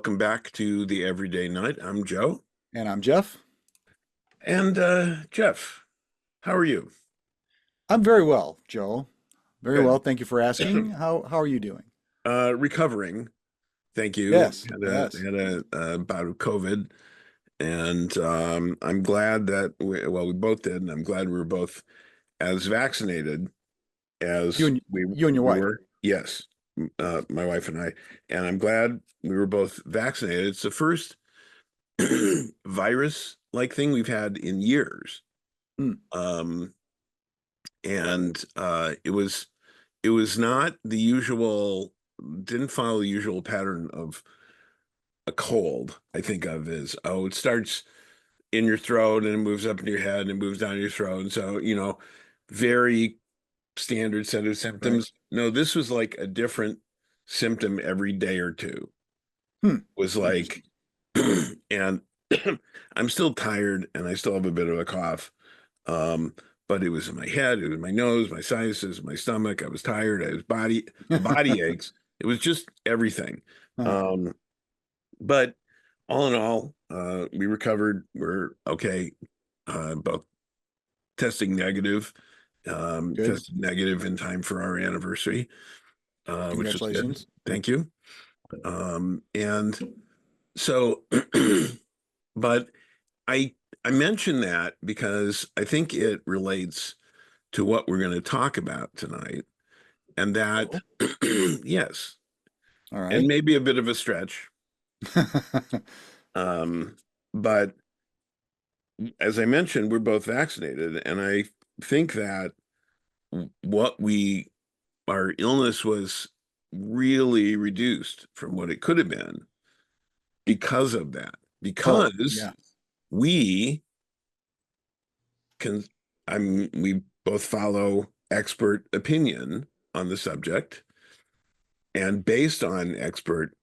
welcome back to the Everyday Night. I'm Joe. And I'm Jeff. And Jeff, how are you? I'm very well, Joe. Very Good. well. Thank you for asking. How are you doing? Recovering. Thank you. Yes, Had a yes. had a bout of COVID, and I'm glad that we both did, and I'm glad we were both as vaccinated You as and we you and your we wife. were. Yes, my wife and I, and I'm glad we were both vaccinated. It's the first virus-like thing we've had in years. Mm, Um, and it was not the usual, didn't follow the usual pattern of a cold. I think of as, oh, it starts in your throat and it moves up in your head and it moves down your throat, and so very standard set of right. symptoms. No, this was like a different symptom every day or two. Hmm. Was Interesting. like and I'm still tired and I still have a bit of a cough. Um, but it was in my head, it was my nose, my sinuses, my stomach. I was tired. I was body aches. It was just everything. Uh, Um, but all in all, we recovered. We're okay. Both testing negative, Good. tested negative in time for our anniversary, which was good. Congratulations. Thank you. And so, but I mention that because I think it relates to what we're going to talk about tonight, and that Oh, yes, all and right. maybe a bit of a stretch, um, but as I mentioned, we're both vaccinated, and I think that what we our illness was really reduced from what it could have been because of that, Oh, because yeah. we can we both follow expert opinion on the subject, and based on expert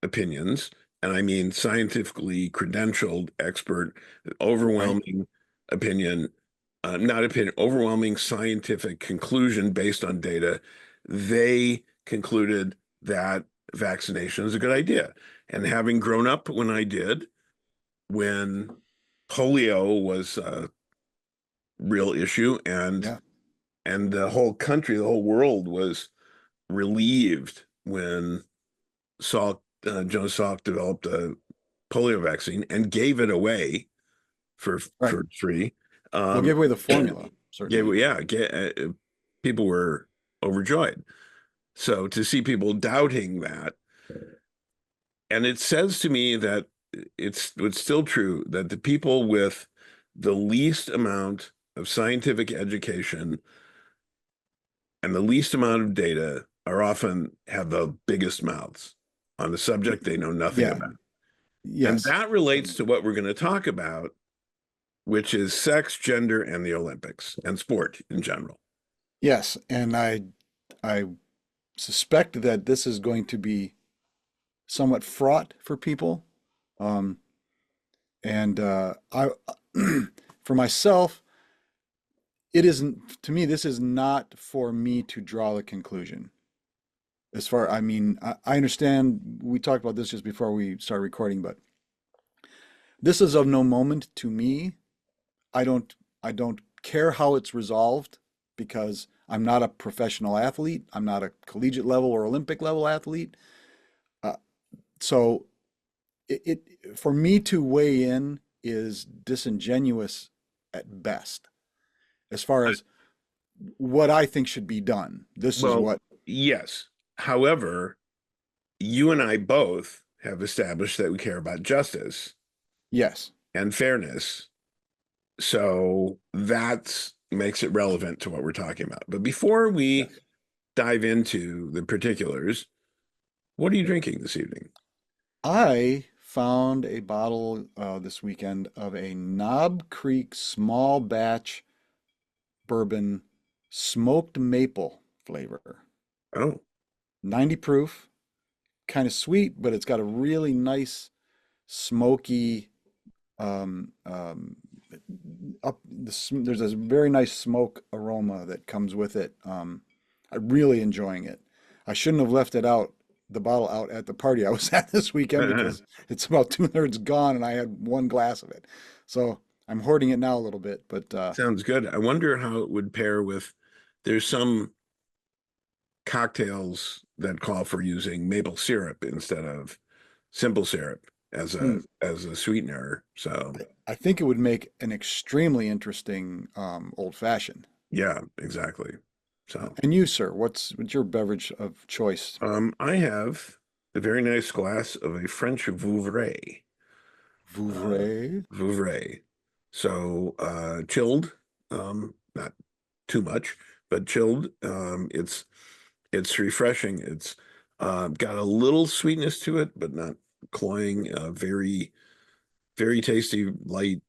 opinions, and I mean scientifically credentialed expert, Right. overwhelming opinion, not opinion, overwhelming scientific conclusion based on data, they concluded that vaccination is a good idea. And having grown up when I did, when polio was a real issue, Yeah. and the whole country, the whole world was relieved when Salk, Jonas Salk developed a polio vaccine and gave it away for Right. for free. We'll Um, give away the formula, gave certainly. yeah, people were overjoyed. So to see people doubting that, and it says to me that it's still true that the people with the least amount of scientific education and the least amount of data are often have the biggest mouths on the subject they know nothing Yeah. about. And Yes. that relates to what we're going to talk about, which is sex, gender, and the Olympics and sport in general. Yes. And I suspect that this is going to be somewhat fraught for people. Um, and I, for myself, it isn't, to me, this is not for me to draw the conclusion. As far, I mean, I understand we talked about this just before we started recording, but this is of no moment to me. I don't, I don't care how it's resolved because I'm not a professional athlete. I'm not a collegiate level or Olympic level athlete. Uh, so for me to weigh in is disingenuous at best as far as what I think should be done. This is Well, what, yes. However, you and I both have established that we care about justice yes, and fairness. So that makes it relevant to what we're talking about. But before we yes. dive into the particulars, what are you drinking this evening? I found a bottle this weekend of a Knob Creek small batch bourbon smoked maple flavor. Oh, 90 proof, kind of sweet, but it's got a really nice smoky um, um, there's a very nice smoke aroma that comes with it. I'm really enjoying it. I shouldn't have left it out the bottle out at the party I was at this weekend because it's about two-thirds gone and I had one glass of it. So I'm hoarding it now a little bit, but Sounds good. I wonder how it would pair with, there's some cocktails that call for using maple syrup instead of simple syrup hmm, as a sweetener. So I think it would make an extremely interesting old fashioned. yeah, exactly. So And you, sir, what's your beverage of choice? I have a very nice glass of a French Vouvray. Uh, Vouvray? Vouvray. So chilled, not too much, but chilled. It's refreshing. It's got a little sweetness to it, but not cloying. Very tasty, light.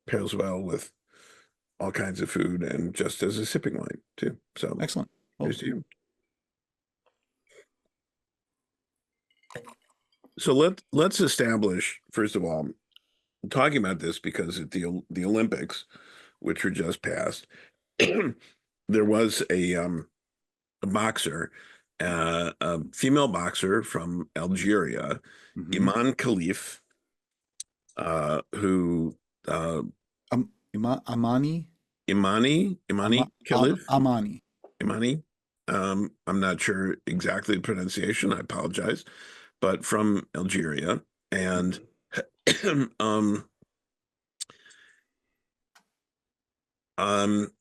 Pairs well with all kinds of food and just as a sipping wine too. So Excellent. Well, here's to you. So let's establish first of all, I'm talking about this because at the Olympics, which were just passed, there was a boxer, a female boxer from Algeria, hmm. Iman Khalif, who Amani? Imani Khalif, Amani. Imani. I'm not sure exactly the pronunciation. I apologize, but from Algeria, and um, um,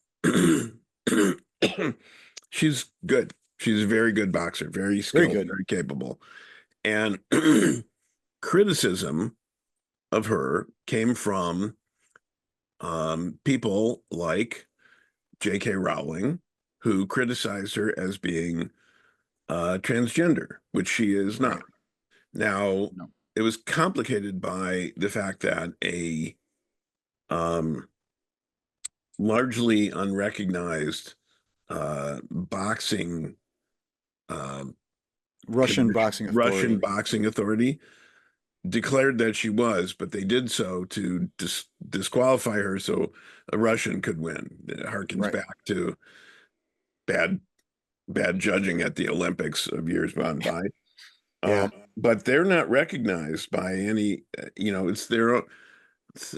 she's good. She's a very good boxer, very Very skilled, good. very capable, and criticism of her came from people like J.K. Rowling, who criticized her as being transgender, which she is Right. not. Now, No. it was complicated by the fact that a um, largely unrecognized boxing uh, Russian commission, Boxing Russian Authority. boxing authority declared that she was, but they did so to disqualify her so a Russian could win. It harkens Right. back to bad bad judging at the Olympics of years gone by. Yeah. But they're not recognized by any, it's their own, it's,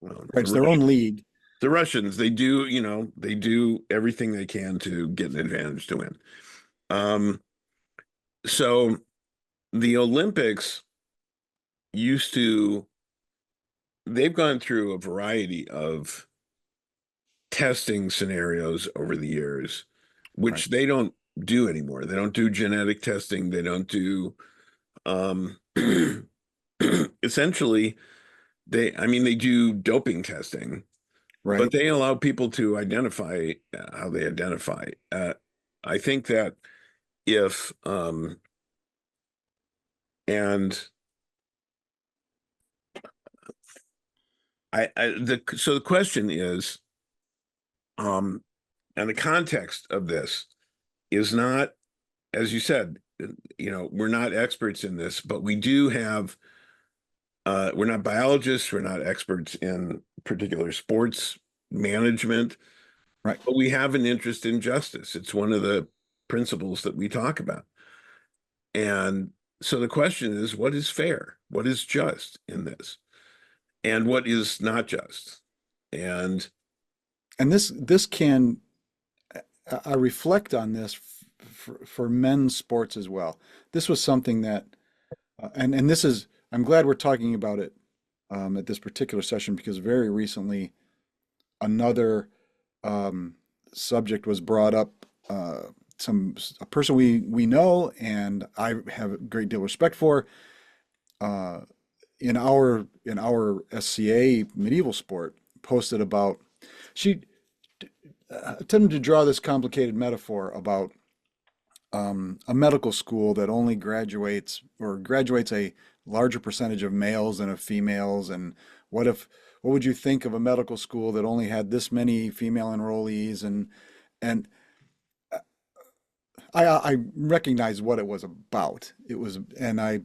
well, Right. It's their own league. The Russians, they do everything they can to get an advantage to win. Um, so the Olympics used to, they've gone through a variety of testing scenarios over the years, Right. which they don't do anymore. They don't do genetic testing. They don't do, um, essentially, I mean, they do doping testing, but Right. they allow people to identify how they identify. I think that if, and so the question is, um, and the context of this is not, as you said, we're not experts in this, but we do have, we're not biologists, we're not experts in particular sports management, Right. but we have an interest in justice. It's one of the principles that we talk about. And so the question is, what is fair? What is just in this? And what is not just? And And this can I reflect on this for men's sports as well. This was something that and this is I'm glad we're talking about it at this particular session because very recently another um, subject was brought up. A person we know and I have a great deal of respect for uh, in our SCA medieval sport posted about she attempted to draw this complicated metaphor about a medical school that only graduates a larger percentage of males than of females, and what would you think of a medical school that only had this many female enrollees and I recognized what it was about. It was and I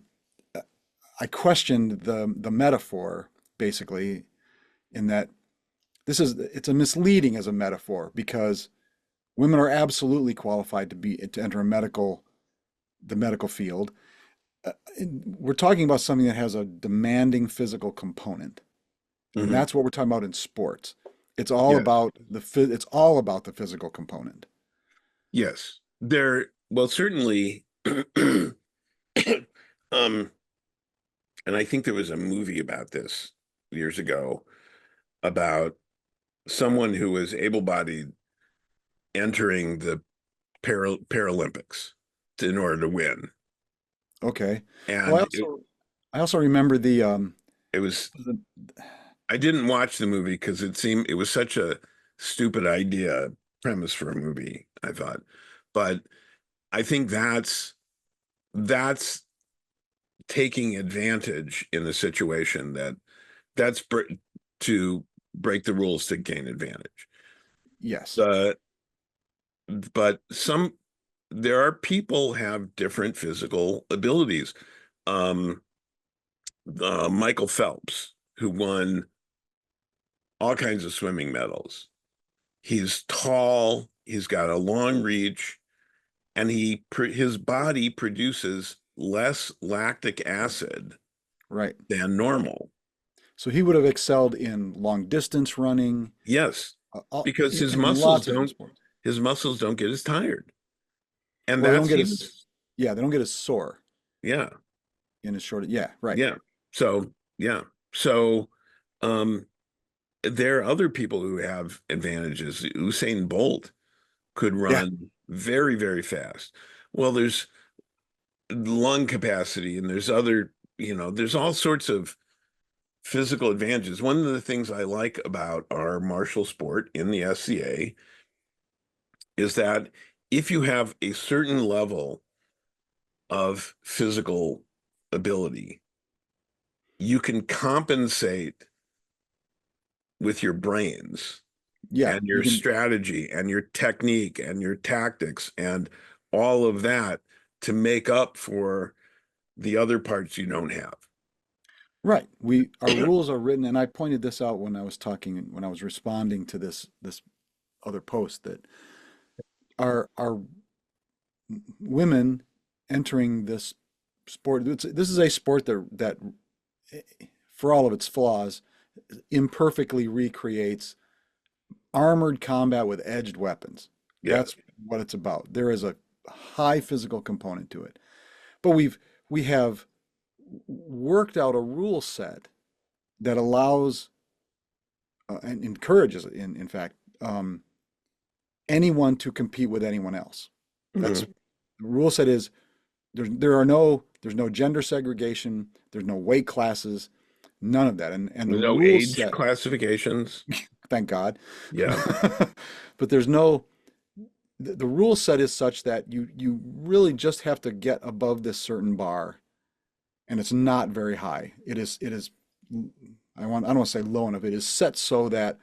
questioned the metaphor basically in that it's a misleading as a metaphor because women are absolutely qualified to enter a medical the medical field. We're talking about something that has a demanding physical component, and Hmm. that's what we're talking about in sports. Yes. It's all about the physical component. Yes. Well, certainly, um, and I think there was a movie about this years ago about someone who was able-bodied entering the Paralympics in order to win. Okay. Well, And I also remember it was, the I didn't watch the movie because it was such a stupid idea premise for a movie, I thought. But I think that's taking advantage in the situation that's to break the rules to gain advantage. yes. The but some there are people have different physical abilities. Um, Michael Phelps, who won all kinds of swimming medals. He's tall, he's got a long reach, and his body produces less lactic acid Right. than normal. So he would have excelled in long distance running, Yes, because in lots of different sports. his muscles don't get as tired. And Well, they don't that's get even as, yeah, they don't get as sore yeah, in as short. Yeah, right. yeah. So, yeah. So, um there are other people who have advantages. Usain Bolt could Yeah, run very, very fast. Well, there's lung capacity and there's there's all sorts of physical advantages. One of the things I like about our martial sport in the SCA is that if you have a certain level of physical ability, you can compensate with your brains yeah. and You your can, strategy and your technique and your tactics and all of that to make up for the other parts you don't have. right. Our rules are written, and I pointed this out when when I was responding to this other post that our women entering this sport. This is a sport that, for all of its flaws, imperfectly recreates armored combat with edged weapons. Yeah. That's what it's about. There is a high physical component to it. But we have worked out a rule set that allows and encourages, in fact, anyone to compete with anyone else. That's Mhm. the rule set is there's no gender segregation, there's no weight classes, none of that. And the No rule age set, classifications. thank God, Yeah. but there's no the rule set is such that you really just have to get above this certain bar, and it's not very high. It is I don't want to say low enough. It is set so that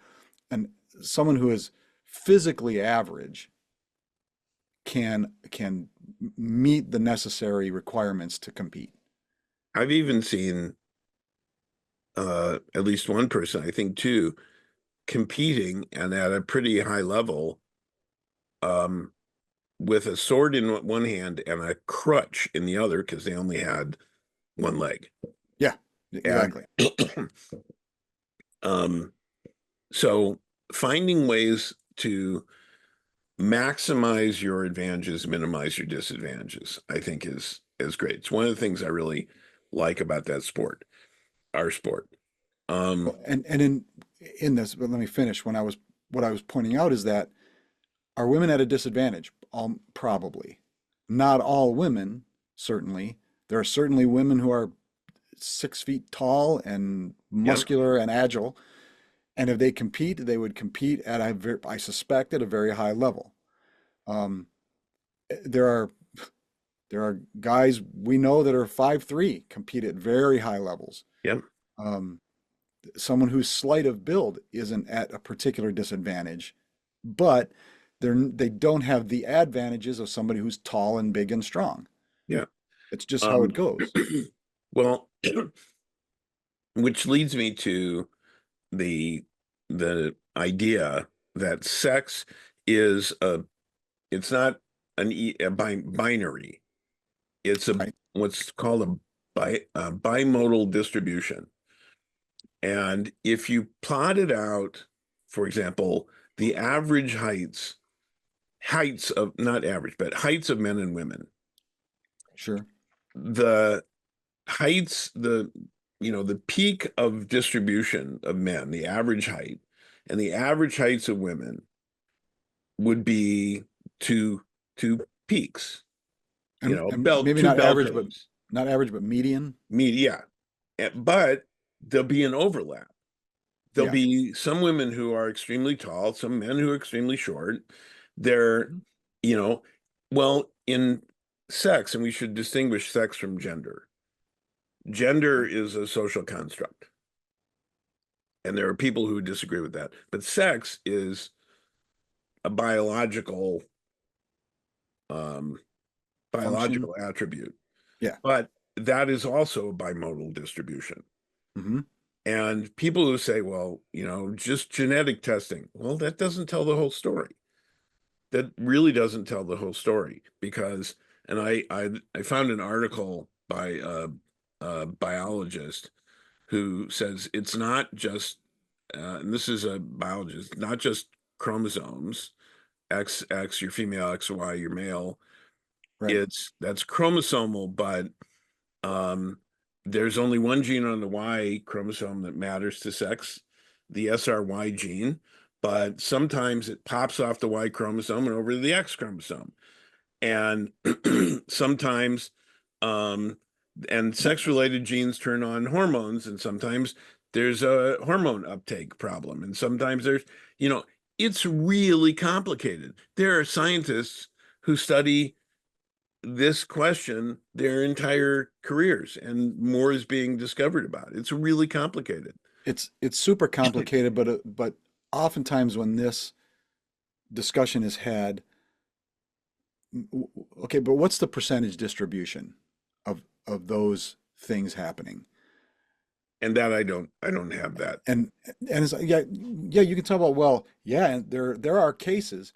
and someone who is physically average can meet the necessary requirements to compete. I've even seen at least one person, I think two, competing and at a pretty high level, um, with a sword in one hand and a crutch in the other because they only had one leg. Yeah, And exactly. um, so finding ways to maximize your advantages, minimize your disadvantages, I think is great. It's one of the things I really like about that sport, our sport. Um, Well, and in this, but let me finish. What I was pointing out is that are women at a disadvantage? Probably. Not all women, certainly. There are certainly women who are 6 feet tall and yeah. muscular and agile, and if they compete, they would compete at I suspect at a very high level. Um, there are there are guys we know that are 5'3", compete at very high levels. Yeah. Um, Someone who's slight of build isn't at a particular disadvantage, but they don't have the advantages of somebody who's tall and big and strong. Yeah. It's just how it Um, goes. well, which leads me to the the idea that sex is it's not a binary. It's a Right. what's called a bimodal distribution. And if you plot it out, for example, the average heights of not average, but heights of men and women, Sure. the heights, the peak of distribution of men, the average height, and the average heights of women would be two two peaks, And maybe two not bell average, but curves. not average, but median. Yeah. But there'll be an overlap. There'll Yeah. be some women who are extremely tall, some men who are extremely short. They're, Mhm. you know, well, in sex, and we should distinguish sex from gender. Gender Okay. is a social construct, and there are people who disagree with that. But sex is a um, Function. biological attribute. Yeah. But that is also a bimodal distribution. Hmm. And people who say, well, just genetic testing, well, that doesn't tell the whole story. That really doesn't tell the whole story because, and I found an article by a biologist who says it's not just, and this is a biologist, not just chromosomes, X, you're female, XY, you're male. Right. That's chromosomal, but um, there's only one gene on the Y chromosome that matters to sex, the SRY gene, but sometimes it pops off the Y chromosome and over to the X chromosome. And sometimes, um, and sex related genes turn on hormones, and sometimes there's a hormone uptake problem. And sometimes you know, it's really complicated. There are scientists who study this question their entire careers, and more is being discovered about it. It's really complicated. It's super complicated, but oftentimes when this discussion is had, okay, but what's the percentage distribution of those things happening? And that I don't have that. And it's yeah, you can talk about, well, yeah, and there are cases,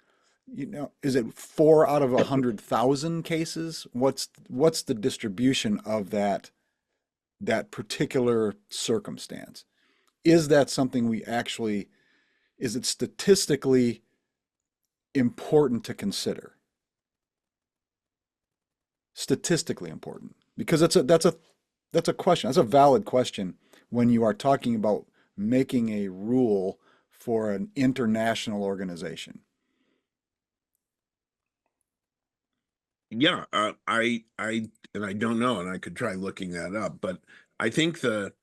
is it 4 out of 100,000 cases? What's the distribution of that particular circumstance? Is that something is it statistically important to consider? Statistically important, because that's a question. That's a valid question when you are talking about making a rule for an international organization. Yeah, I don't know, and I could try looking that up, but I think the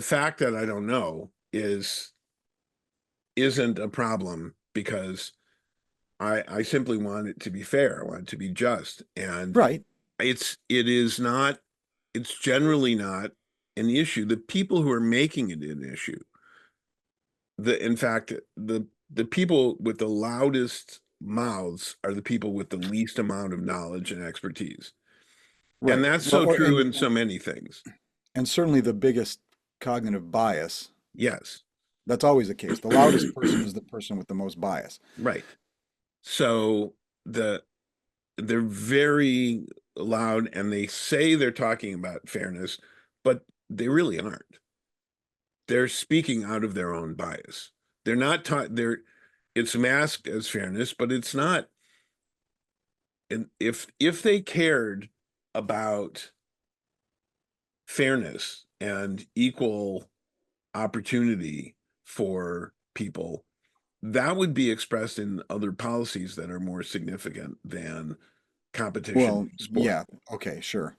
fact that I don't know isn't a problem because I simply want it to be fair. I want it to be just. And Right. it is not, it's generally not an issue. The people who are making it an issue, in fact, the people with the loudest mouths are the people with the least amount of knowledge and expertise. And Right. that's Well, so true in so many things. and certainly the biggest cognitive bias. Yes. That's always the case. The loudest person is the person with the most bias. Right. So the they're very loud and they say they're talking about fairness, but they really aren't. They're speaking out of their own bias. They're not taught it's masked as fairness, but it's not. And if they cared about fairness and equal opportunity for people, that would be expressed in other policies that are more significant than competition Well, in sport. yeah, okay, sure,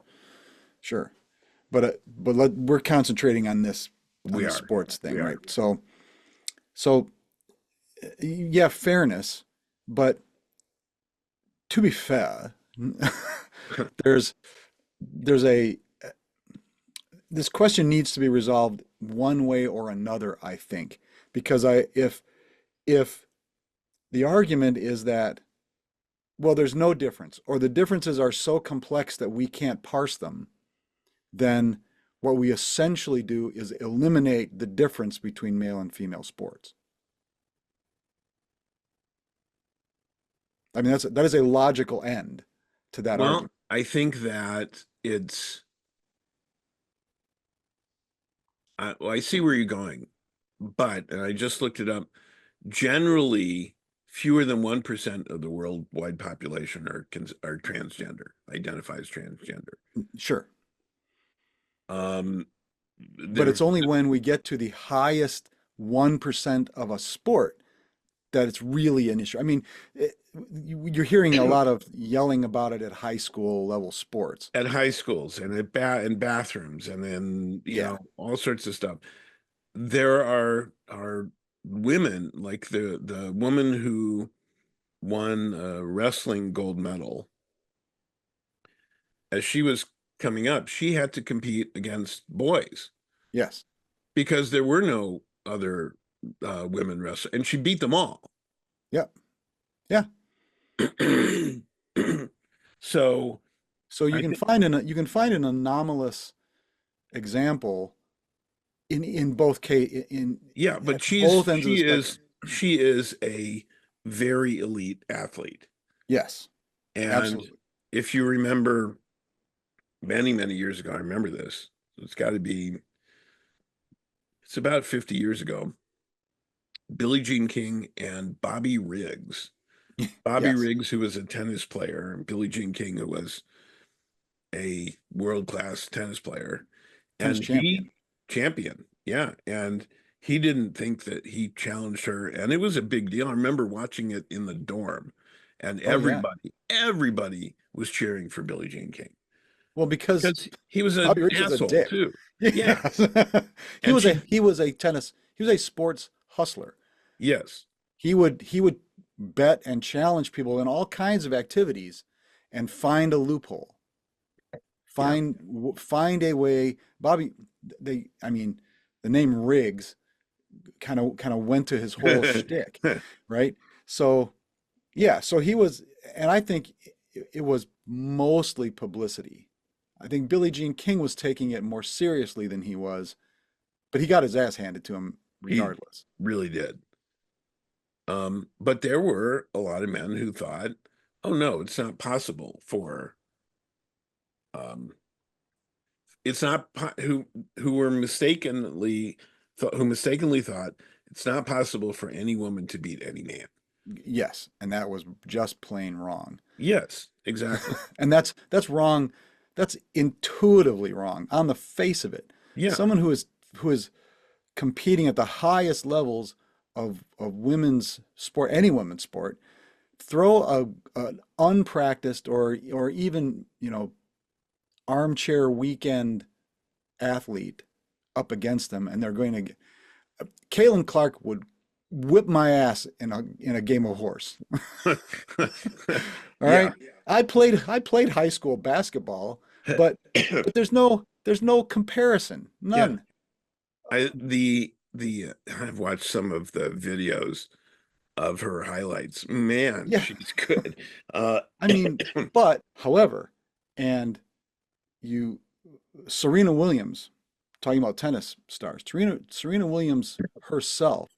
sure. But we're concentrating on this on We the are. sports We thing, are. right? So yeah, fairness, but to be fair, there's there's a this question needs to be resolved one way or another, I think, because if the argument is that, well, there's no difference, or the differences are so complex that we can't parse them, then what we essentially do is eliminate the difference between male and female sports. I mean, that is a logical end to that Well, argument. I think that well, I see where you're going, but, and I just looked it up, generally fewer than 1% of the worldwide population are transgender, identify as transgender. Sure. Um, But there, it's only when we get to the highest 1% of a sport that it's really an issue. I mean, you're hearing a lot of yelling about it at high school level sports. at high schools and in bathrooms and then, Yeah. all sorts of stuff. There are women like the woman who won a wrestling gold medal. As she was coming up, she had to compete against boys Yes. because there were no other women wrestlers, and she beat them all. Yeah. Yeah. So So I think, you can find an anomalous example in both case in yeah, but at both ends of the spectrum. she is a very elite athlete. Yes. And Absolutely. if you remember many, many years ago, I remember this. It's got to be, it's about 50 years ago. Billie Jean King and Bobby Riggs. Bobby Yes. Riggs, who was a tennis player, and Billie Jean King, who was a world-class tennis player, Tennis and champion. he champion, yeah, and he didn't think that he challenged her, and it was a big deal. I remember watching it in the dorm, and Oh yeah. everybody was cheering for Billie Jean King Well, because because he was an Bobby Riggs is a asshole dick. too. Yeah, Yes. and she, He was a sports hustler. yes, He would bet and challenge people in all kinds of activities and find a loophole. yeah, Find a way. Bobby, I mean, the name Riggs kind of went to his whole shtick, right? So yeah, so he was, and I think it was mostly publicity. I think Billie Jean King was taking it more seriously than he was, but he got his ass handed to him he regardless. really did. But there were a lot of men who thought, oh no, it's not possible for um it's not who were mistakenly who mistakenly thought it's not possible for any woman to beat any man. Yes, and that was just plain wrong. Yes, exactly. And that's wrong. That's intuitively wrong on the face of it. Yeah, Someone who is competing at the highest levels of women's sport, any women's sport, throw an unpracticed or even, armchair weekend athlete up against them, and they're going to get. Caitlin Clark would whip my ass in a game of horse. All yeah. right. I played high school basketball, but there's no comparison. Yeah, None. I've watched some of the videos of her highlights. Man, Yeah. she's good. uh I mean, but however, and you Serena Williams, talking about tennis stars, Serena Williams herself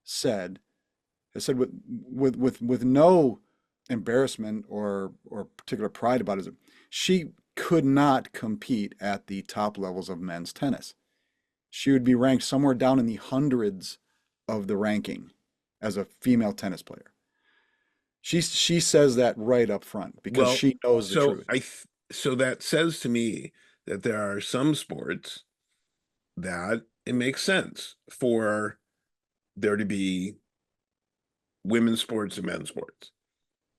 said has said with no embarrassment or particular pride about it, she could not compete at the top levels of men's tennis. She would be ranked somewhere down in the hundreds of the ranking as a female tennis player. She says that right up front because well, she knows the so truth. so that says to me that there are some sports that it makes sense for there to be women's sports and men's sports,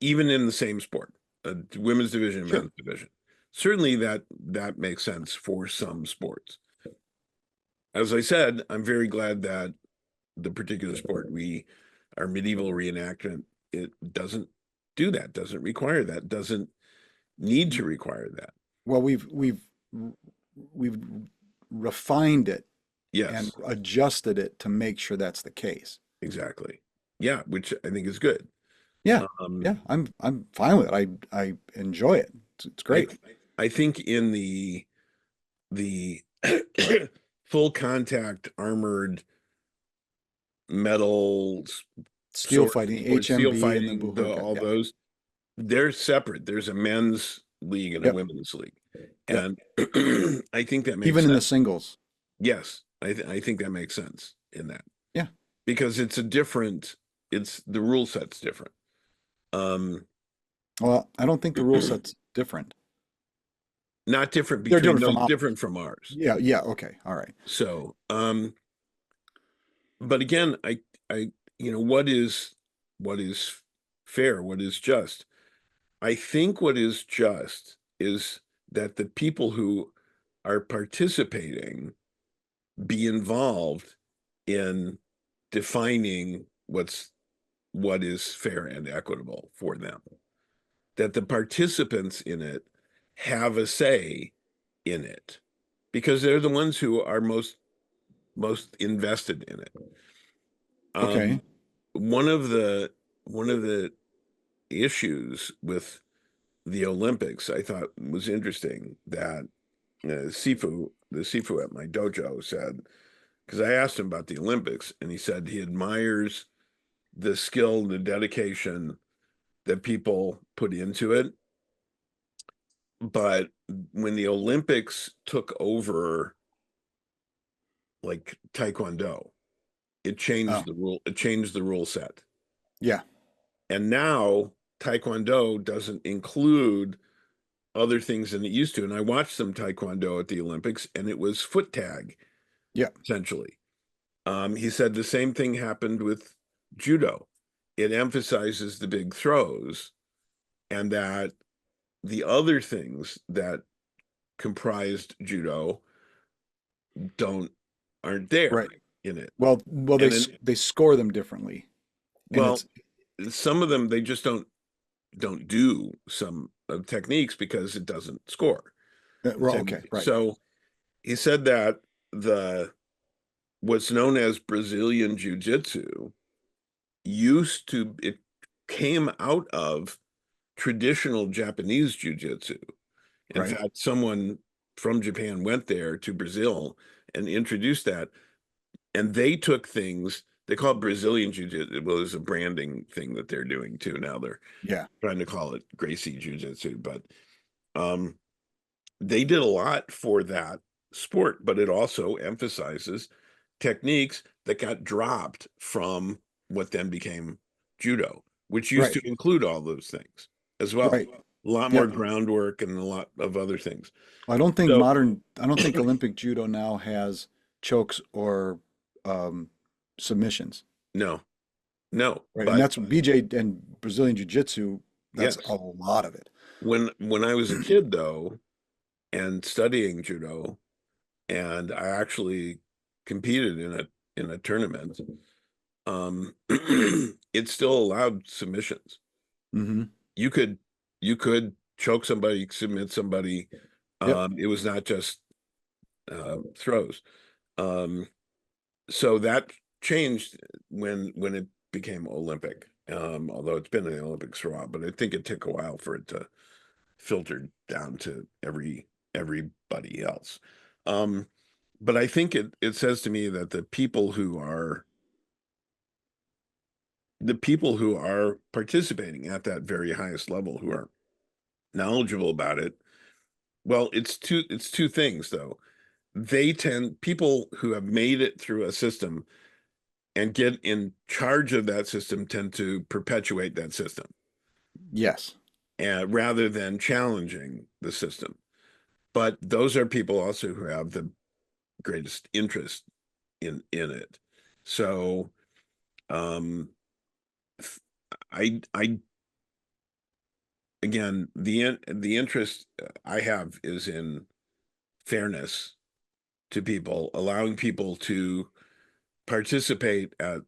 even in the same sport, women's division and Sure. men's division. Certainly that makes sense for some sports. As I said, I'm very glad that the particular sport our medieval reenactment, it doesn't do that, doesn't require that, doesn't need to require that. Well, we've refined it and Yes, adjusted it to make sure that's the case. exactly. Yeah, which I think is good. Yeah, Um, yeah, I'm fine with it. I enjoy it. It's I great. I think in the full contact armored metal Steel sword fighting, or steel HMB, and the fighting, Buhurka. all Yeah, those, they're separate. There's a men's league and a Yep. women's league. Yep. And I think that makes Even in the sense. singles. Yes, I think that makes sense in that Yeah. because it's the rule set's different. Um, Well, I don't think the rule set's different. not different They're between different from those, ours. different from ours. Yeah. Yeah. Okay. All right. So, but again, I, what is fair? What is just? I think what is just is that the people who are participating be involved in defining what is fair and equitable for them. That the participants in it have a say in it because they're the ones who are most invested in it. Okay. Um, one of the issues with the Olympics I thought was interesting that the Sifu at my dojo said, because I asked him about the Olympics, and he said he admires the skill and the dedication that people put into it. But when the Olympics took over like Taekwondo, Oh, it changed the rule set. yeah. And now Taekwondo doesn't include other things than it used to. And I watched some Taekwondo at the Olympics, and it was foot tag, Yeah. essentially. He said the same thing happened with judo. It emphasizes the big throws, and that the other things that comprised judo don't aren't there Right. in it. Well, And then, they score them differently, and well, it's some of them they just don't do some of techniques because it doesn't score the well, same okay. way. Right. So he said that the what's known as Brazilian Jiu-Jitsu it came out of traditional Japanese Jiu-Jitsu. In Right. fact, someone from Japan went there to Brazil and introduced that. And they took things, they call it Brazilian Jiu-Jitsu. Well, there's a branding thing that they're doing too. Now they're Yeah. trying to call it Gracie Jiu-Jitsu. But um, they did a lot for that sport, but it also emphasizes techniques that got dropped from what then became judo, which used Right. to include all those things as well. Right. A lot more Yep. groundwork and a lot of other things. So I don't think Olympic judo now has chokes or um, submissions. no, no, Right. And but that's BJ and Brazilian Jiu-Jitsu. That's a yes, lot of it. when I was a kid though, and studying judo, and I actually competed in a tournament, it still allowed submissions. Hmm. You could you could choke somebody, submit somebody. Yep. It was not just throws. Um, so that changed when it became Olympic. Although it's been in the Olympics for a while, but I think it took a while for it to filter down to everybody else. Um, but I think it says to me that the people who are participating at that very highest level, who are knowledgeable about it, well, it's two things though. People who have made it through a system and get in charge of that system tend to perpetuate that system, Yes. and rather than challenging the system. But those are people also who have the greatest interest in it. So um I again, the interest I have is in fairness to people, allowing people to participate at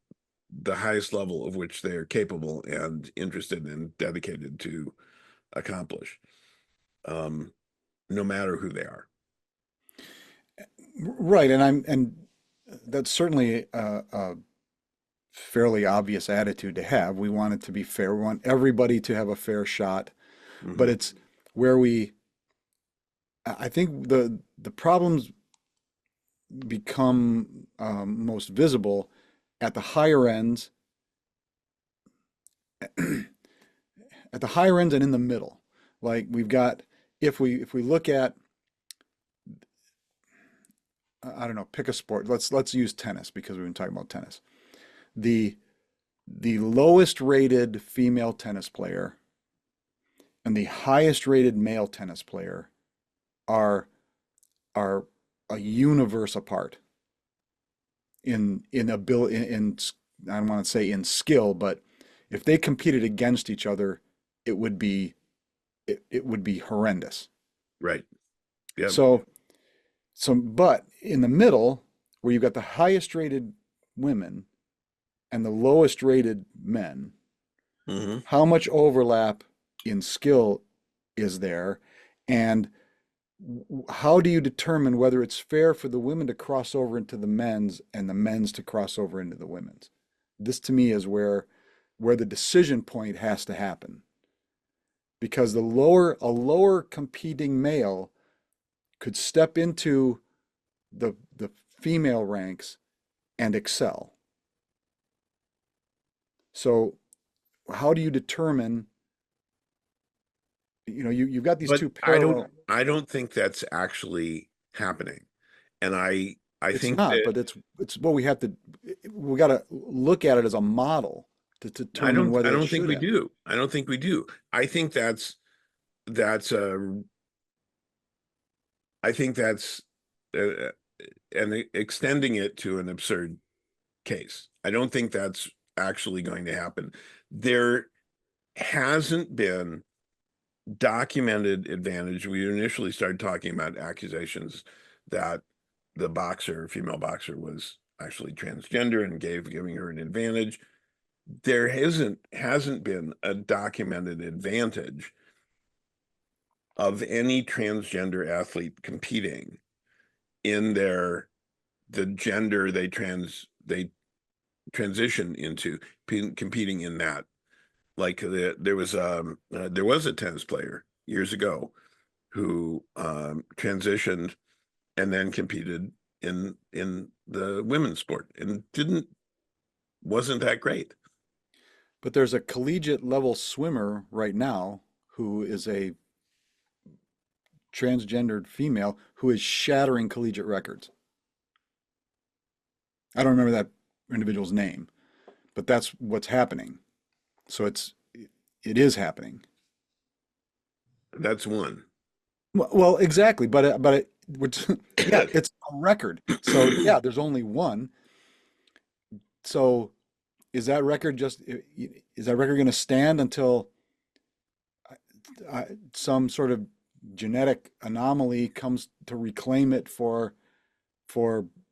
the highest level of which they are capable and interested and dedicated to accomplish, um, no matter who they are. Right. And that's certainly a fairly obvious attitude to have. We want it to be fair. We want everybody to have a fair shot, but Hmm. it's where I think the problems become most visible at the higher ends, at the higher ends and in the middle. Like we've got if we look at, I don't know, pick a sport. Let's use tennis because we've been talking about tennis. The the lowest rated female tennis player and the highest rated male tennis player are are a universe apart in ability I don't want to say in skill, but if they competed against each other, it would be it would be horrendous. Right. Yep. So but in the middle, where you've got the highest rated women and the lowest rated men, Hmm. how much overlap in skill is there? And how do you determine whether it's fair for the women to cross over into the men's and the men's to cross over into the women's? This to me is where the decision point has to happen. Because a lower competing male could step into the female ranks and excel. So how do you determine, you've got these But two parallel. I don't think that's actually happening. And I It's think not, that but it's what we got to look at it as a model to determine I whether it don't think should we happen. do. I don't think we do. I think that's I think that's uh, and extending it to an absurd case. I don't think that's actually going to happen. There hasn't been documented advantage. We initially started talking about accusations that the boxer, female boxer, was actually transgender and giving her an advantage. There hasn't been a documented advantage of any transgender athlete competing in the gender they transition into, competing in that. Like there was a tennis player years ago who transitioned and then competed in the women's sport and didn't wasn't that great. But there's a collegiate level swimmer right now who is a transgendered female who is shattering collegiate records. I don't remember that individual's name, but that's what's happening. So it is happening. That's one. Well, exactly, yeah, it's a record. So yeah, there's only one. So is that record is that record going to stand until some sort of genetic anomaly comes to reclaim it for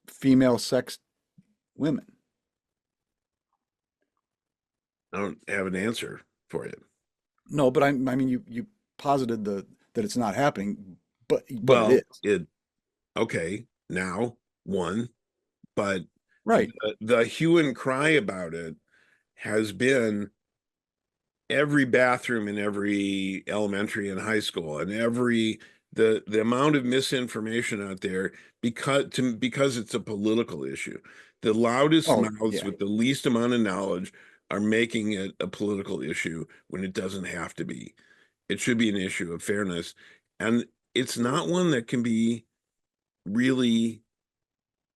female sex women? I don't have an answer for you. No, but I mean you posited that it's not happening, but it Well, is. it okay now one, but Right. the hue and cry about it has been every bathroom in every elementary and high school and every the amount of misinformation out there because it's a political issue. The loudest Oh, mouths yeah. with the least amount of knowledge are making it a political issue when it doesn't have to be. It should be an issue of fairness, and it's not one that can be really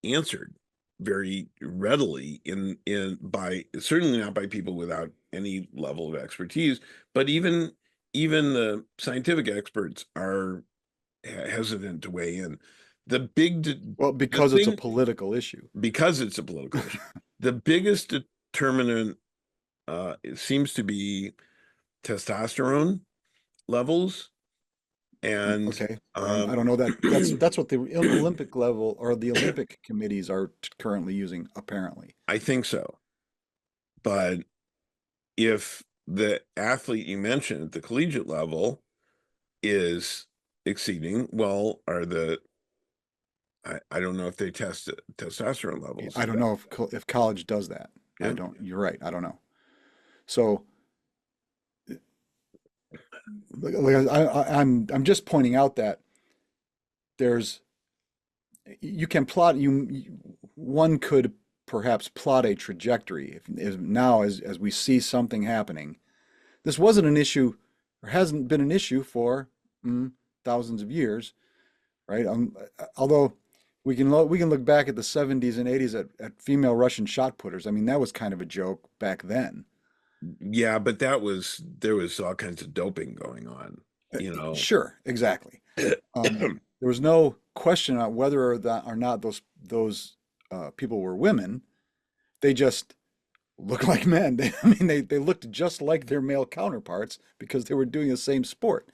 answered very readily in by certainly not by people without any level of expertise, but even the scientific experts are hesitant to weigh in. The big Well, the because it's a thing political issue. because it's a political issue, the biggest determinant it seems to be testosterone levels and Okay. I um don't know that that's what the Olympic level or the Olympic committees are currently using, apparently. I think so. But if the athlete you mentioned at the collegiate level is exceeding, well, I don't know if they test testosterone levels. I don't know if college does that. I Yeah. don't, you're right. I don't know. So I'm just pointing out that there's you can plot one could perhaps plot a trajectory if now as we see something happening. This wasn't an issue or hasn't been an issue for thousands of years, right? Although we can look back at the 70s and 80s at female Russian shot putters. I mean, that was kind of a joke back then. Yeah, but there was all kinds of doping going on, you know. Sure, exactly. There was no question on whether or not those people were women. They just looked like men. I mean, they looked just like their male counterparts because they were doing the same sport.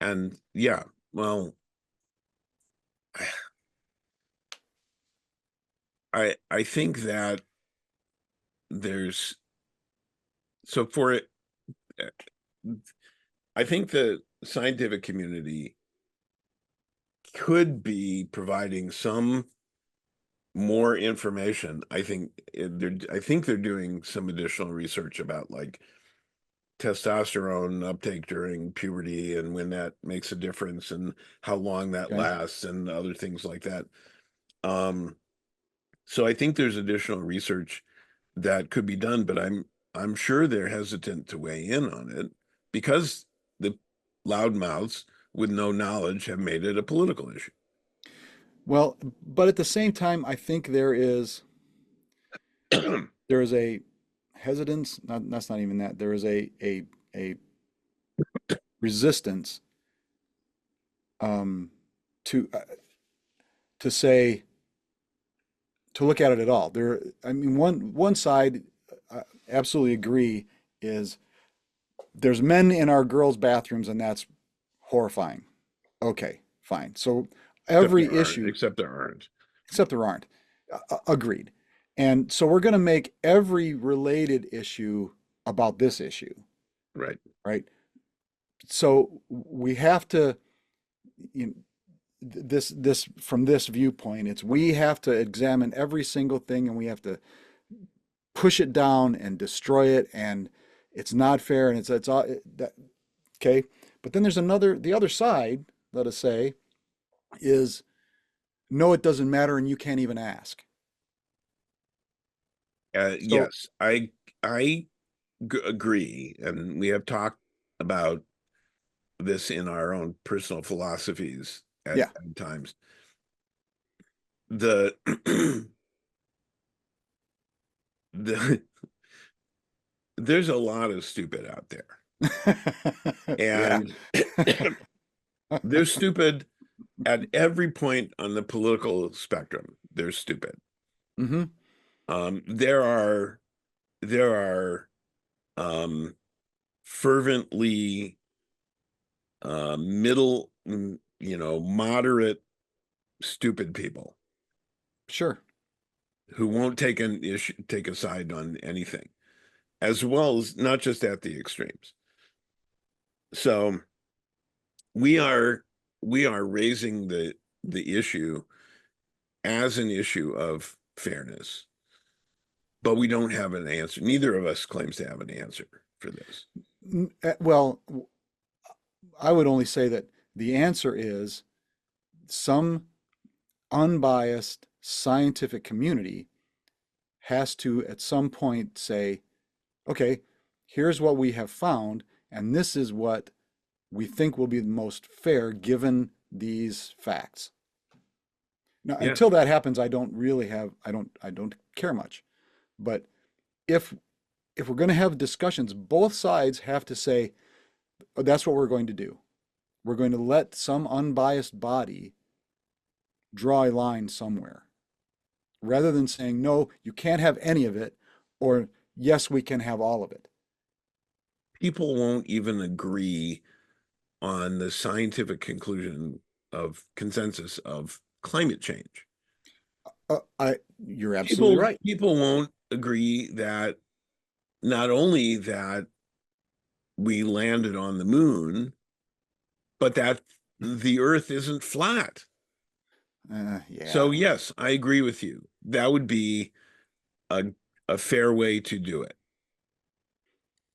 And yeah, well, I think that there's so for it, I think the scientific community could be providing some more information. I think they're doing some additional research about like testosterone uptake during puberty and when that makes a difference and how long that Okay. lasts and other things like that. Um, so I think there's additional research that could be done, but I'm sure they're hesitant to weigh in on it because the loudmouths with no knowledge have made it a political issue. Well, but at the same time, I think there is a hesitance. Not that's not even that. There is a resistance um, to to say to look at it at all. I mean, one side, absolutely agree, is there's men in our girls' bathrooms, and that's horrifying. Okay, fine. So every issue, Except there aren't. except there aren't, agreed. And so we're going to make every related issue about this issue, Right. right? So we have to, you know, this from this viewpoint, it's we have to examine every single thing and we have to push it down and destroy it, and it's not fair, and it's all that, okay. But then there's the other side, let us say, is no, it doesn't matter, and you can't even ask. So Yes, I agree, and we have talked about this in our own personal philosophies yeah. at times. The the there's a lot of stupid out there, Yeah. and they're stupid at every point on the political spectrum. They're stupid. Hmm. There are there are fervently middle, moderate stupid people Sure. who won't take a side on anything, as well as not just at the extremes. So we are we are raising the issue as an issue of fairness, but we don't have an answer. Neither of us claims to have an answer for this. Well, I would only say that the answer is some unbiased scientific community has to at some point say, okay, here's what we have found, and this is what we think will be the most fair given these facts. Now, Yeah, until that happens, I don't care much. But if if we're going to have discussions, both sides have to say, oh, that's what we're going to do. We're going to let some unbiased body draw a line somewhere, rather than saying, no, you can't have any of it, or yes, we can have all of it. people won't even agree on the scientific conclusion of consensus of climate change. You're absolutely People right. people won't agree that not only that we landed on the moon, but that the earth isn't flat. Yeah. So yes, I agree with you. That would be a a fair way to do it.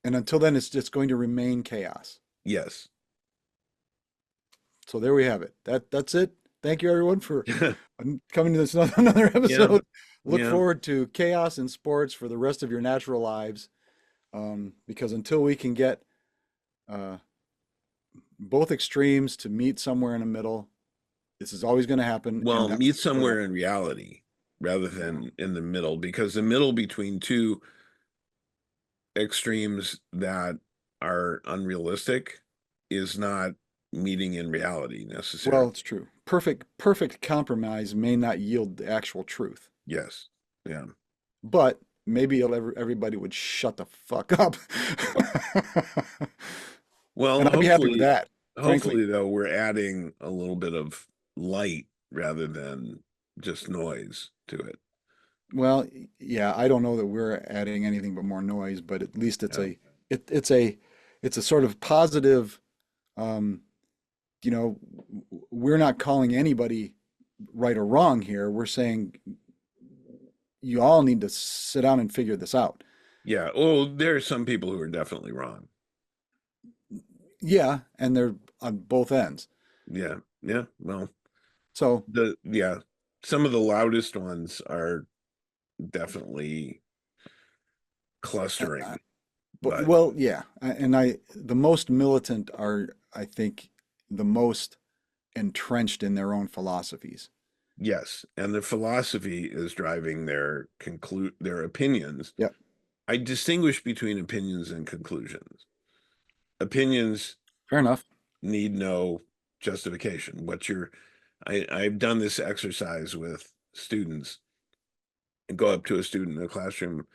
And until then, it's just going to remain chaos. Yes. So there we have it. That's it. Thank you everyone for coming to this another Yeah. episode. Look Yeah. forward to chaos in sports for the rest of your natural lives. Because until we can get uh, both extremes to meet somewhere in the middle. This is always going to happen, and Well, that's meet what somewhere happened. in reality rather than in the middle, because the middle between two extremes that are unrealistic is not meeting in reality Well, necessarily. it's true. Perfect compromise may not yield the actual truth, Yes. Yeah. but maybe everybody would shut the fuck up. Well, And I'd be happy with that, frankly. hopefully though, we're adding a little bit of light rather than just noise to it. Well, yeah, I don't know that we're adding anything but more noise, but at least Yeah. it's a it's a sort of positive, um, we're not calling anybody right or wrong here. We're saying you all need to sit down and figure this out. Yeah. Oh, there are some people who are definitely wrong. Yeah, and they're on both ends. Yeah. Yeah. Well, So, yeah, some of the loudest ones are definitely uh, uh, clustering, but but well, yeah, and the most militant are, I think, the most entrenched in their own philosophies. yes, and the philosophy is driving their opinions. Yep, I distinguish between opinions and conclusions. Opinions fair enough. need no justification. I've done this exercise with students and go up to a student in a classroom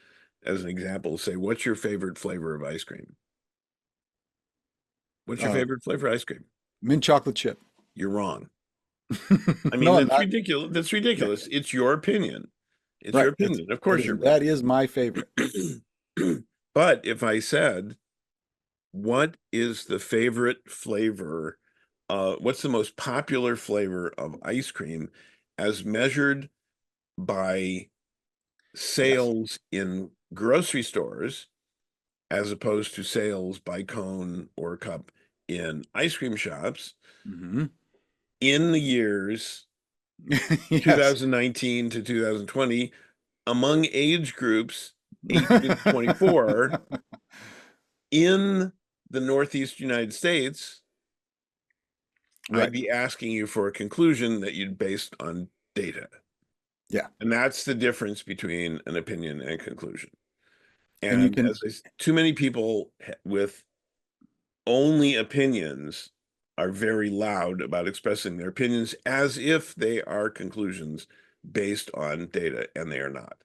as an example, say, what's your favorite flavor of ice cream? What's your Uh, favorite flavor of ice cream? Mint chocolate chip. You're wrong. I mean, No, I'm that's not. ridiculous. That's Yeah, ridiculous. It's your opinion. It's your right. It's opinion. Of it course is you're that wrong. is my favorite. But if I said, what is the favorite flavor? What's the most popular flavor of ice cream as measured by Yes. sales in grocery stores as opposed to sales by cone or cup in ice cream shops Hmm. in the years Yes. 2019 to 2020 among age groups 18 to 24 in the Northeast United States, I'd Right. be asking you for a conclusion that you'd based on data. Yeah. And that's the difference between an opinion and conclusion. And you And can, as too many people with only opinions are very loud about expressing their opinions as if they are conclusions based on data, and they are not.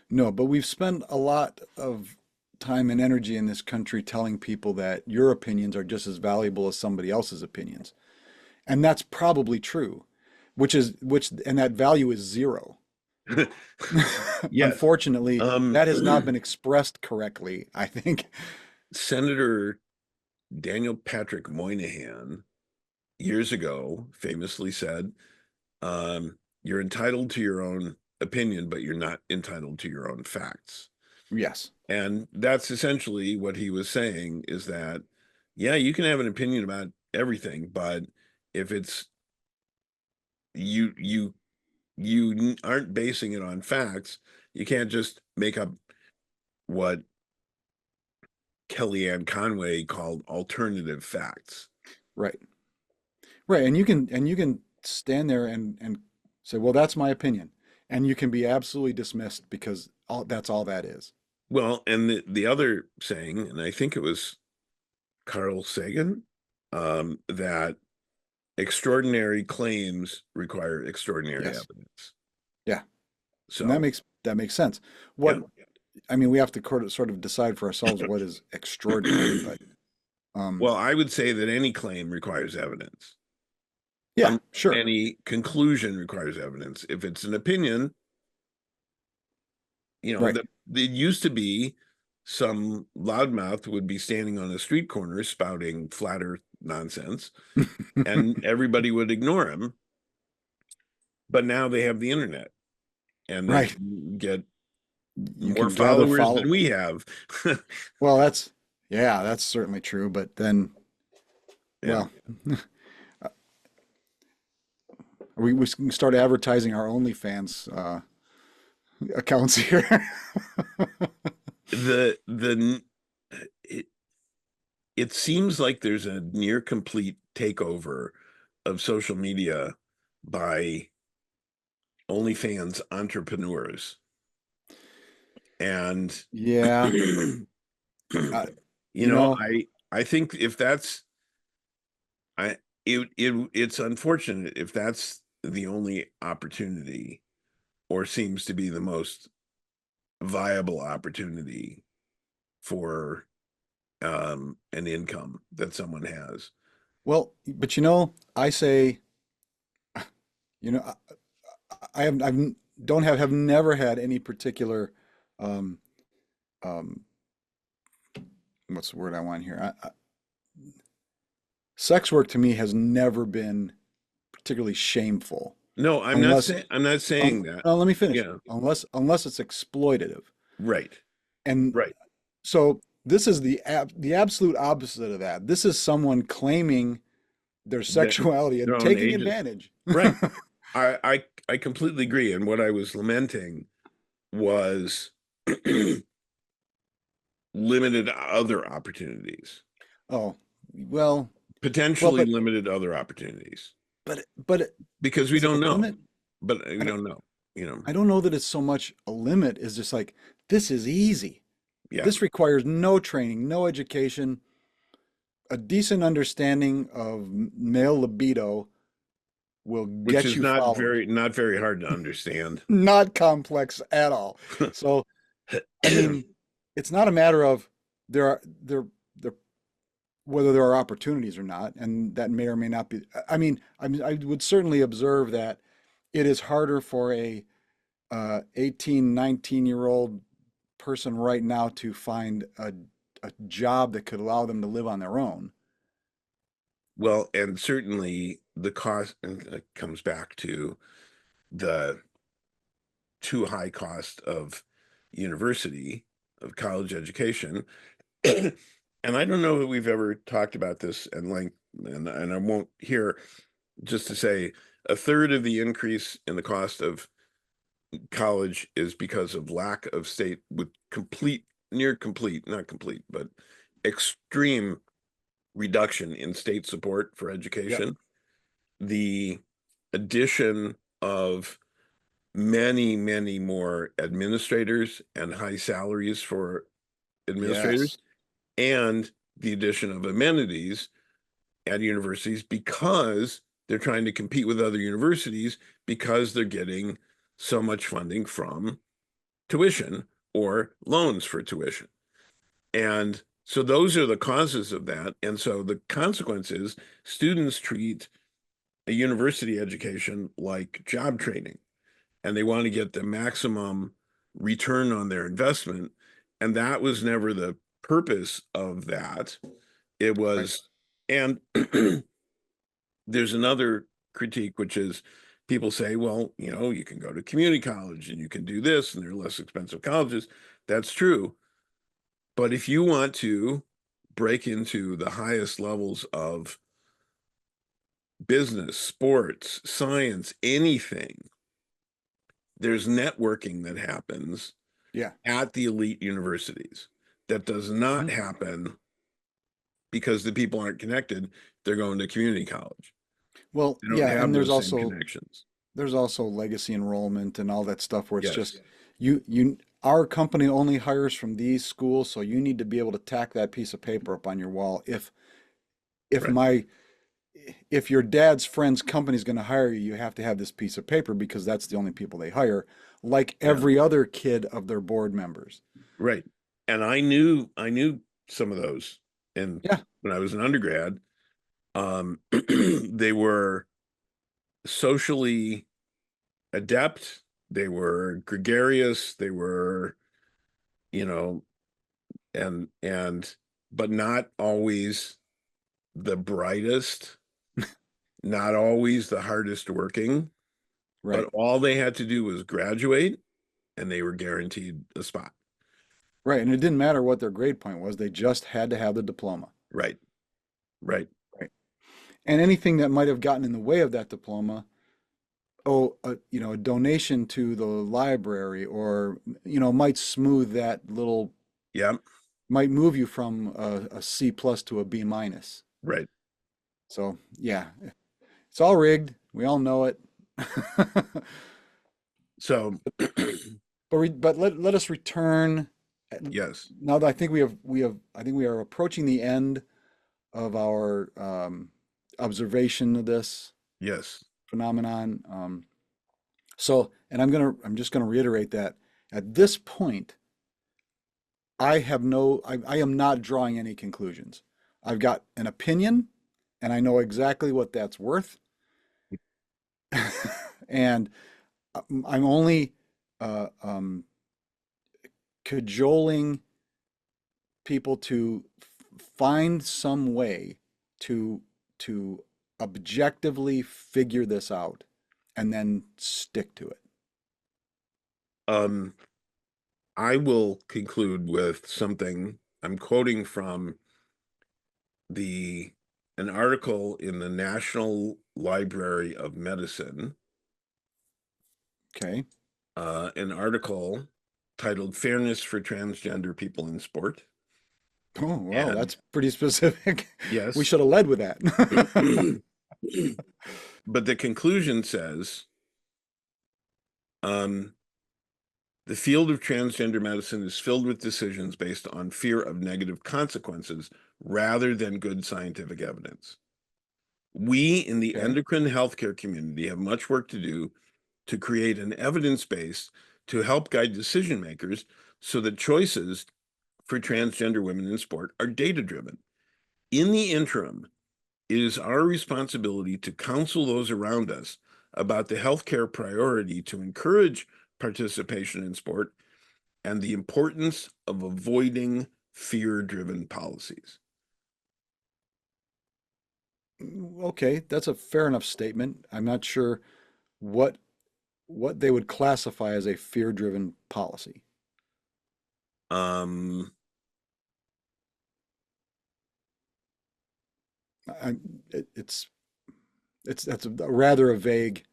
no, but we've spent a lot of time and energy in this country telling people that your opinions are just as valuable as somebody else's opinions. And that's probably true, and that value is zero. Yes. Unfortunately, that has not been expressed correctly, I think. Senator Daniel Patrick Moynihan years ago famously said, you're entitled to your own opinion, but you're not entitled to your own facts. Yes. And that's essentially what he was saying is that, yeah, you can have an opinion about everything, but if it's you, you aren't basing it on facts, you can't just make up what Kellyanne Conway called alternative facts. Right. Right. And you can stand there and say, well, that's my opinion. And you can be absolutely dismissed because that's all that is. Well, and the other saying, and I think it was Carl Sagan, that extraordinary claims require extraordinary Yes. evidence. Yeah. And that So, makes sense. yeah. What I mean, we have to sort of decide for ourselves what is extraordinary, but Well, I would say that any claim requires evidence, yeah, unlike sure. any conclusion requires evidence. If it's an opinion, Right. that it used to be some loudmouth would be standing on a street corner spouting flat earth nonsense, and everybody would ignore him. But now they have the internet and they Right. can get You more can gather followers follow. than we have. Well, yeah, that's certainly true. But then, Yeah. well, we can start advertising our OnlyFans accounts here. The it, it seems like there's a near complete takeover of social media by OnlyFans entrepreneurs. And Yeah. you Uh, you know, know, I think if that's I it's unfortunate if that's the only opportunity or seems to be the most viable opportunity for an income that someone has. well, but I say, you know, I don't have never had any particular, um, um, what's the word I want here? Sex work to me has never been particularly shameful, No, unless, I'm not saying that. let me finish. Yeah, Unless it's exploitative. right. And Right. so this is the absolute opposite of that. This is someone claiming their That sexuality their and own taking agents. advantage. Right. I completely agree. And what I was lamenting was limited other opportunities, Oh, well, well, potentially limited other opportunities, but because we is it a don't know, limit? but we I don't, don't know, you know. I don't know that it's so much a limit as just like this is easy. Yeah. This requires no training, no education, a decent understanding of male libido will Which get is you followed. not very hard to understand. Not complex at all. So, I mean, it's not a matter of there are there whether there are opportunities or not, and that may or may not be. I would certainly observe that it is harder for a 18, 19-year-old person right now to find a job that could allow them to live on their own. Well, and certainly the cost comes back to the too high cost of university, of college education. And I don't know that we've ever talked about this at length, and I won't here, just to say a third of the increase in the cost of college is because of lack of state with complete, near complete, not complete, but extreme reduction in state support for Yep. education. The addition of many more administrators and high salaries for administrators, Yes. and the addition of amenities at universities because they're trying to compete with other universities because they're getting so much funding from tuition or loans for tuition. And so those are the causes of that. And so the consequence is students treat a university education like job training, and they want to get the maximum return on their investment. And that was never the purpose of that. It Right. was, and there's another critique, which is people say, well, you know, you can go to community college and you can do this, and they're less expensive colleges. That's true. But if you want to break into the highest levels of business, sports, science, anything, there's networking that happens Yeah. at the elite universities that does not Mhm. happen because the people aren't connected. They're going to community college. Well, They don't yeah, have and those same connections. there's also legacy enrollment and all that stuff where it's Yes. just our company only hires from these schools, so you need to be able to tack that piece of paper up on your wall. If Right. my if your dad's friend's company is going to hire you, you have to have this piece of paper because that's the only people they hire, like Yeah. every other kid of their board members. Right. And I knew some of those. And Yeah. when I was an undergrad, they were socially adept, they were gregarious, they were, you know, and but not always the brightest, not always the hardest working, but Right. all they had to do was graduate and they were guaranteed a spot. Right. And it didn't matter what their grade point was, they just had to have the diploma. Right. Right. Right. And anything that might have gotten in the way of that diploma, a donation to the library or, might smooth that little Yeah. might move you from a C plus to a B minus. Right. So yeah, it's all rigged. We all know it. So, But let us return. yes, Now that I think I think we are approaching the end of our observation of this yes. phenomenon. And I'm just gonna reiterate that at this point, I am not drawing any conclusions. I've got an opinion, and I know exactly what that's worth, and I'm only uh, um, cajoling people to find some way to to objectively figure this out and then stick to it. Um, I will conclude with something I'm quoting from the an article in the National Library of Medicine, Okay. an article titled "Fairness for Transgender People in Sport." Oh, well, And that's pretty specific. We yes, should have led with that. but the conclusion says, um, the field of transgender medicine is filled with decisions based on fear of negative consequences rather than good scientific evidence. We in the Okay. endocrine healthcare community have much work to do to create an evidence base to help guide decision makers so that choices for transgender women in sport are data driven. In the interim, it is our responsibility to counsel those around us about the healthcare priority to encourage participation in sport and the importance of avoiding fear-driven policies. Okay, that's a fair enough statement. I'm not sure what what they would classify as a fear-driven policy. Um, I, it's that's a rather a vague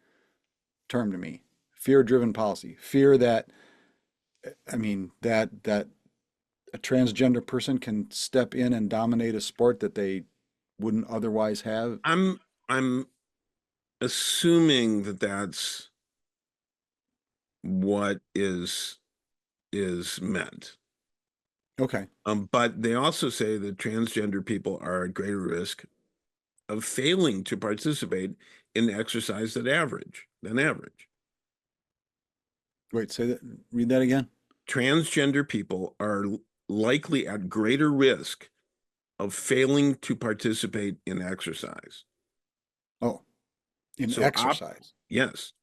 term to me. Fear-driven policy. Fear that that a transgender person can step in and dominate a sport that they wouldn't otherwise have. I'm I'm assuming that that's what is meant. Okay. But they also say that transgender people are at greater risk of failing to participate in exercise than average. Wait, say that, read that again. Transgender people are likely at greater risk of failing to participate in exercise. Oh, in So exercise. yes.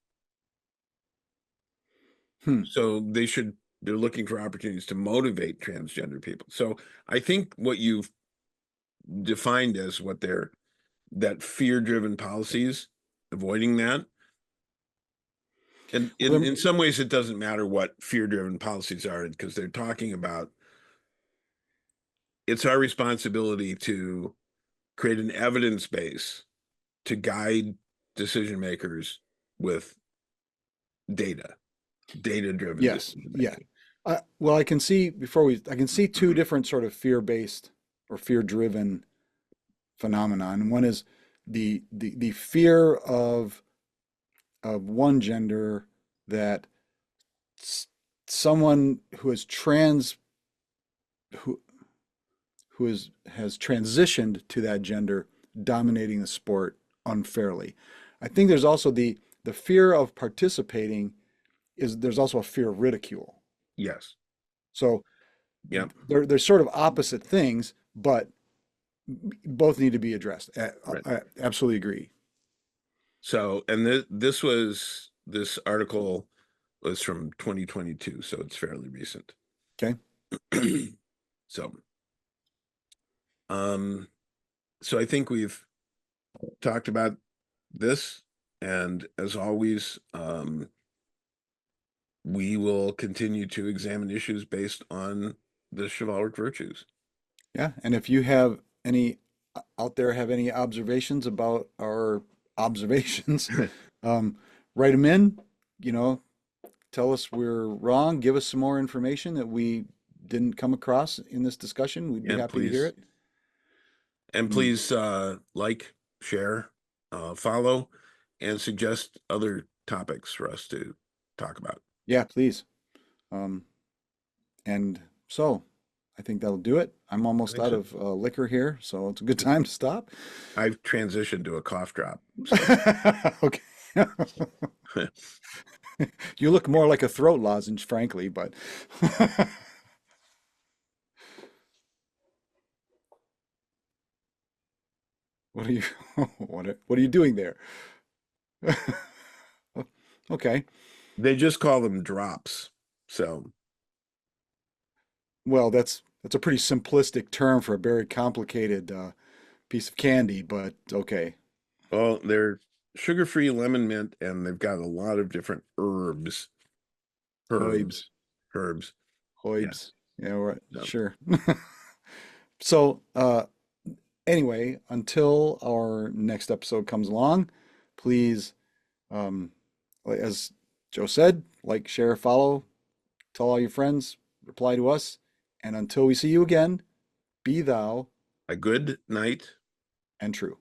Hmm. So they're looking for opportunities to motivate transgender people. So I think what you've defined as that fear-driven policies, avoiding that. And Well, in some ways, it doesn't matter what fear-driven policies are because they're talking about it's our responsibility to create an evidence base to guide decision makers with data, data-driven yes, decision yeah. making. Well, I can see two different sort of fear-based or fear-driven phenomenon. One is the fear of one gender that s- someone who is trans who has transitioned to that gender dominating the sport unfairly. I think there's also the fear of participating is there's also a fear of ridicule. Yes. So Yeah. they're sort of opposite things, but both need to be addressed. Right. I absolutely agree. So, and this article was from 2022, so it's fairly recent. Okay. So, um, so I think we've talked about this, and as always, we will continue to examine issues based on the chivalric virtues. Yeah. And if you have any out there have any observations about our observations, um, write them in. You know, tell us we're wrong. Give us some more information that we didn't come across in this discussion, we'd be Yeah, happy to hear please. it. And Mm. please like, share, follow, and suggest other topics for us to talk about. Yeah, please. Um, and so I think that'll do it. I'm I almost think out so. of liquor here, so it's a good time to stop. I've transitioned to a cough drop. So Okay. You look more like a throat lozenge, frankly, but what are you what are you doing there? Okay. they just call them drops. So, Well, that's a pretty simplistic term for a very complicated piece of candy, but okay. well, they're sugar-free lemon mint, and they've got a lot of different herbs. Hoibs, Herbs. Yes. hoibs. Yeah, right. So, Sure. So, anyway, until our next episode comes along, please, um, as Joe said, like, share, follow, tell all your friends, reply to us, and until we see you again, be thou a good night. and true.